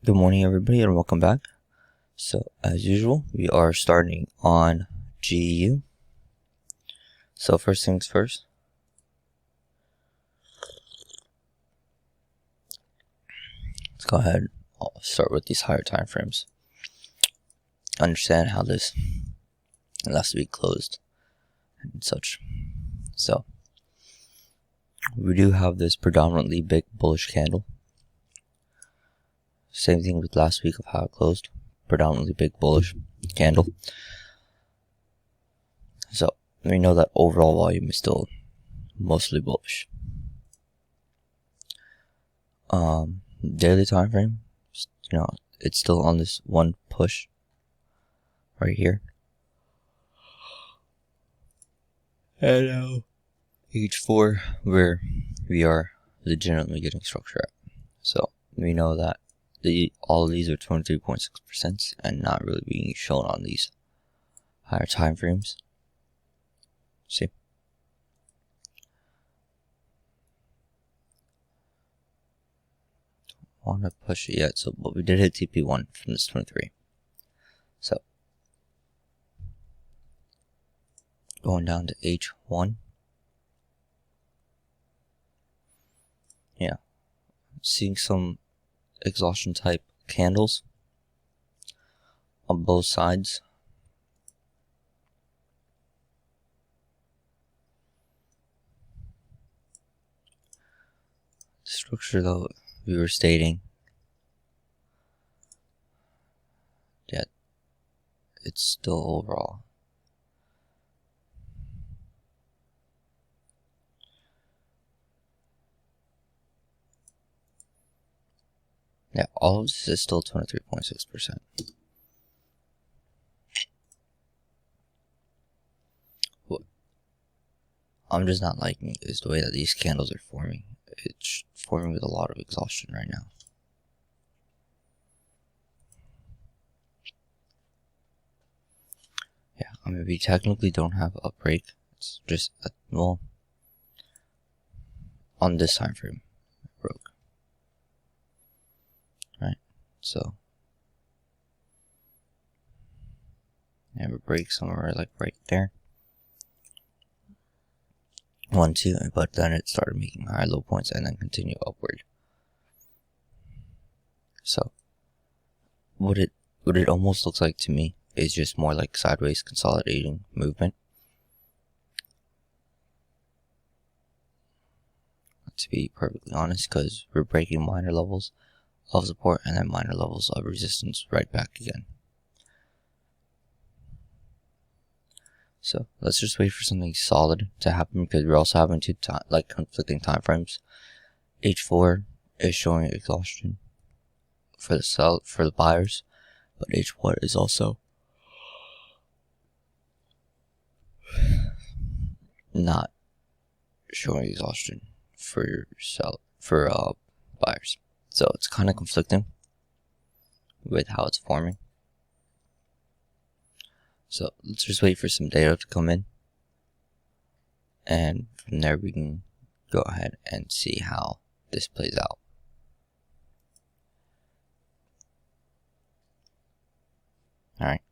Good morning, everybody, and welcome back. So, as usual, we are starting on GU. So, first things first. Let's go ahead and start with these higher time frames. Understand how this last week closed and such. So, we do have this predominantly big bullish candle. Same thing with last week of how it closed. Predominantly big bullish candle. So, we know that overall volume is still mostly bullish. Daily time frame, it's still on this one push right here. And H4, where we are legitimately getting structure at. So, we know that all of these are 23.6% and not really being shown on these higher time frames. See? Don't want to push it yet, but we did hit TP1 from this 23. So, going down to H1. Yeah. Seeing some exhaustion type candles on both sides. The structure, though, we were stating, yeah, it's still overall. Yeah, all of this is still 23.6%. What I'm just not liking is the way that these candles are forming. It's forming with a lot of exhaustion right now. Yeah, I mean, we technically don't have a break. It's just, well, on this time frame, it broke. Right? So, I have a break somewhere like right there. 1, 2, but then it started making higher low points and then continue upward. So, what it almost looks like to me is just more like sideways consolidating movement. To be perfectly honest, because we're breaking minor levels of support and then minor levels of resistance right back again. So let's just wait for something solid to happen, because we're also having two conflicting time frames. H4 is showing exhaustion for the buyers, but H1 is also not showing exhaustion for buyers. So it's kind of conflicting with how it's forming. So let's just wait for some data to come in, and from there we can go ahead and see how this plays out. Alright.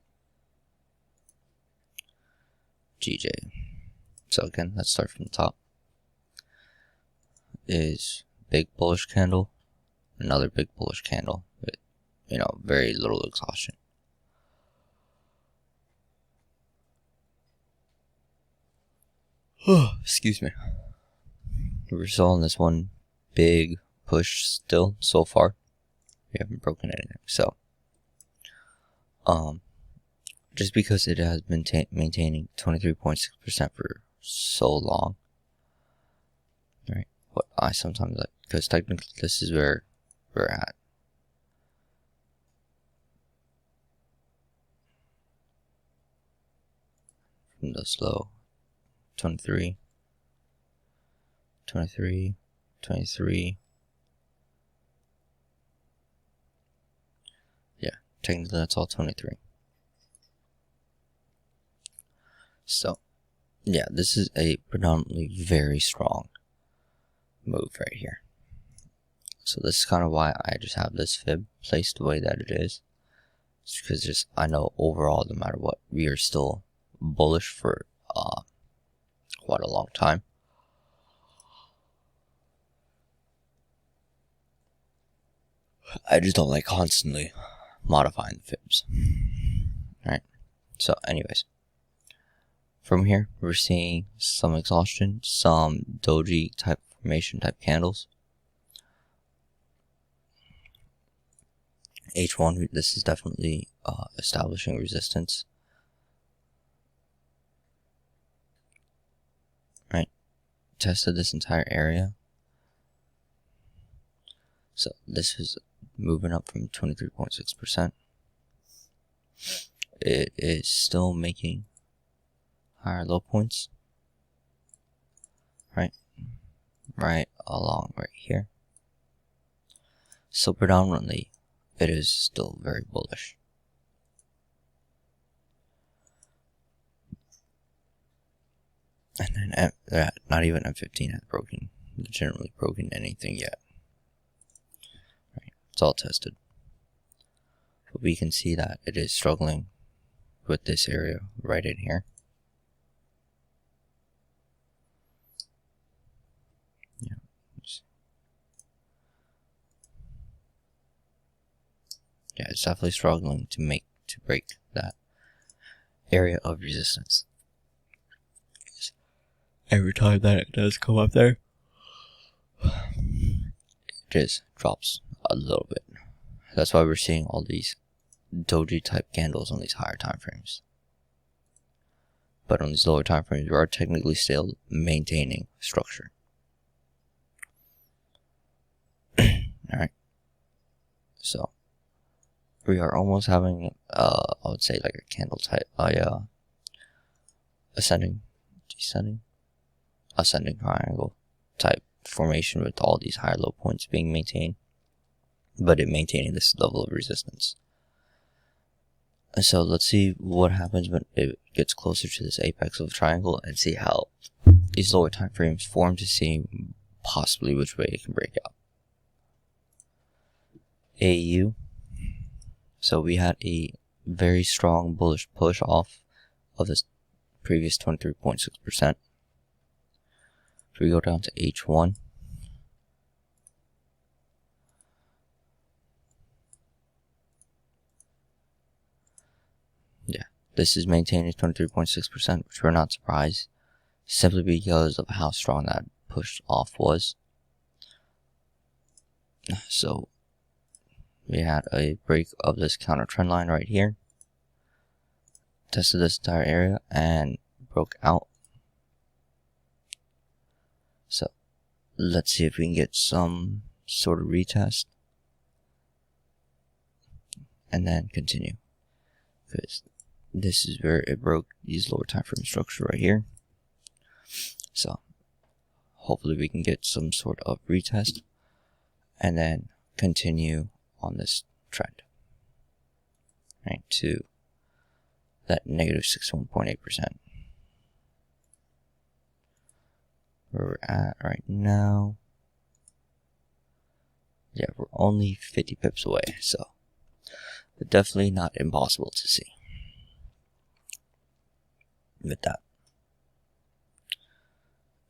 GJ. So again, let's start from the top. Is big bullish candle, another big bullish candle with, very little exhaustion. Excuse me. We're still on this one big push still so far. We haven't broken anything. So, just because it has been maintaining 23.6% for so long, right? What I sometimes like, because technically this is where we're at. From the slow, 23, 23, 23. Yeah, technically that's all 23. So, yeah, this is a predominantly very strong move right here. So this is kind of why I just have this fib placed the way that it is. It's because I know overall, no matter what, we are still bullish for quite a long time. I just don't like constantly modifying the fibs. Alright, so anyways, from here we're seeing some exhaustion, some doji type formation type candles. H1, this is definitely establishing resistance. Right, tested this entire area. So this is moving up from 23.6%. It is still making higher low points. Right along right here. So predominantly, it is still very bullish. And then not even M15 has legitimately broken anything yet. Right, it's all tested. But we can see that it is struggling with this area right in here. Yeah, it's definitely struggling to break that area of resistance. Every time that it does come up there, it just drops a little bit. That's why we're seeing all these doji type candles on these higher time frames. But on these lower time frames, we are technically still maintaining structure. Alright. So we are almost having I would say like a candle type ascending triangle type formation with all these higher low points being maintained, but it maintaining this level of resistance. And so let's see what happens when it gets closer to this apex of the triangle and see how these lower time frames form to see possibly which way it can break out. AU. So we had a very strong bullish push off of this previous 23.6%. If we go down to H1, yeah, this is maintaining 23.6%, which we're not surprised, simply because of how strong that push off was. So we had a break of this counter trend line right here, tested this entire area and broke out. So let's see if we can get some sort of retest and then continue, because this is where it broke these lower time frame structure right here. So hopefully we can get some sort of retest and then continue on this trend, right, to that negative 61.8%. Where we're at right now, yeah, we're only 50 pips away, so but definitely not impossible to see with that.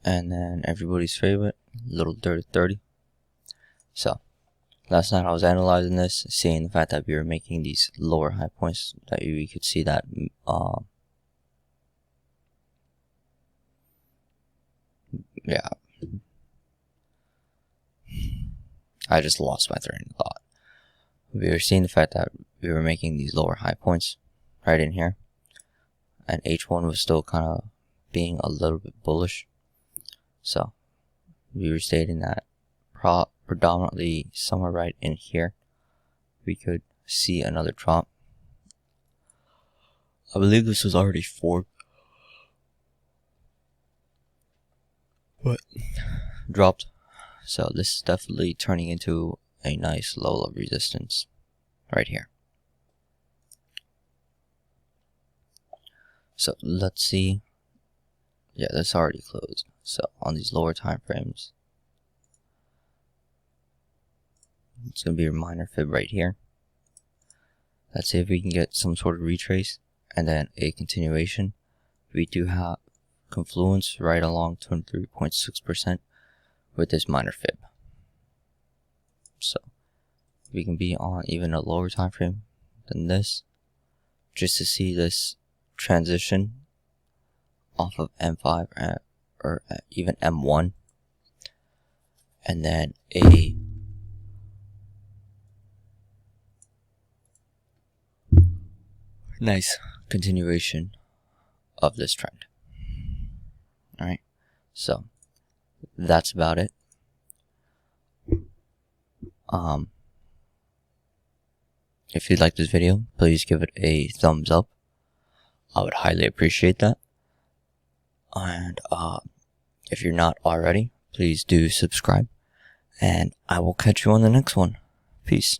And then everybody's favorite, little dirty 30. So last night I was analyzing this, seeing the fact that we were making these lower high points, that we could see that yeah, I just lost my train of thought. We were seeing the fact that we were making these lower high points right in here, and H1 was still kind of being a little bit bullish. So we were stating that predominantly somewhere right in here we could see another drop. I believe this was already formed, but dropped. So this is definitely turning into a nice level of resistance right here. So let's see. Yeah, that's already closed. So on these lower time frames, It's going to be a minor fib right here. Let's see if we can get some sort of retrace and then a continuation. We do have confluence right along 23.6% with this minor fib. So we can be on even a lower time frame than this just to see this transition off of M5 or even M1, and then a nice continuation of this trend. Alright, so that's about it. If you like this video, please give it a thumbs up. I would highly appreciate that. And if you're not already, please do subscribe. And I will catch you on the next one. Peace.